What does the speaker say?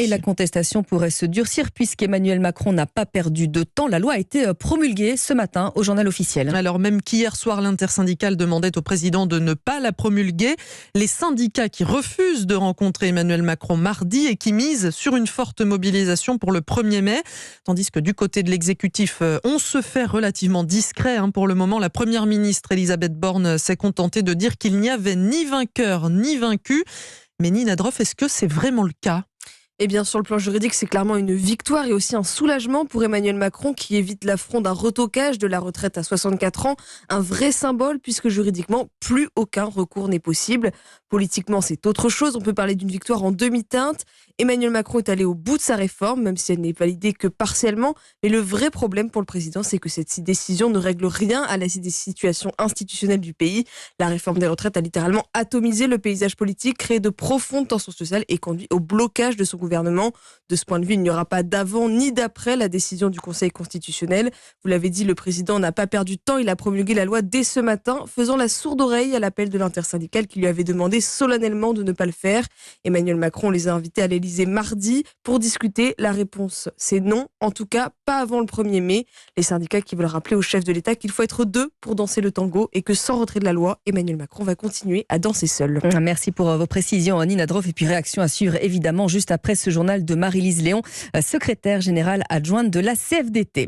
Et la contestation pourrait se durcir puisqu'Emmanuel Macron n'a pas perdu de temps. La loi a été promulguée ce matin au journal officiel. Alors même qu'hier soir, l'intersyndicale demandait au président de ne pas la promulguer, les syndicats qui refusent de rencontrer Emmanuel Macron mardi et qui misent sur une forte mobilisation pour le 1er mai. Tandis que du côté de l'exécutif, on se fait relativement discret. Pour le moment, la première ministre Elisabeth Borne s'est contentée de dire qu'il n'y avait ni vainqueur ni vaincu. Mais Nina Droff, est-ce que c'est vraiment le cas ? Eh bien, sur le plan juridique, c'est clairement une victoire et aussi un soulagement pour Emmanuel Macron qui évite l'affront d'un retocage de la retraite à 64 ans. Un vrai symbole puisque juridiquement, plus aucun recours n'est possible. Politiquement, c'est autre chose. On peut parler d'une victoire en demi-teinte. Emmanuel Macron est allé au bout de sa réforme, même si elle n'est validée que partiellement. Mais le vrai problème pour le président, c'est que cette décision ne règle rien à la situation institutionnelle du pays. La réforme des retraites a littéralement atomisé le paysage politique, créé de profondes tensions sociales et conduit au blocage de son gouvernement. De ce point de vue, il n'y aura pas d'avant ni d'après la décision du Conseil constitutionnel. Vous l'avez dit, le président n'a pas perdu de temps. Il a promulgué la loi dès ce matin, faisant la sourde oreille à l'appel de l'intersyndicale qui lui avait demandé solennellement de ne pas le faire. Emmanuel Macron les a invités à l'Élysée mardi pour discuter. La réponse, c'est non. En tout cas, pas avant le 1er mai. Les syndicats qui veulent rappeler au chef de l'État qu'il faut être deux pour danser le tango et que sans retrait de la loi, Emmanuel Macron va continuer à danser seul. Merci pour vos précisions, Nina Droff. Et puis réaction à suivre évidemment juste après ce journal de Marie-Lise Léon, secrétaire générale adjointe de la CFDT.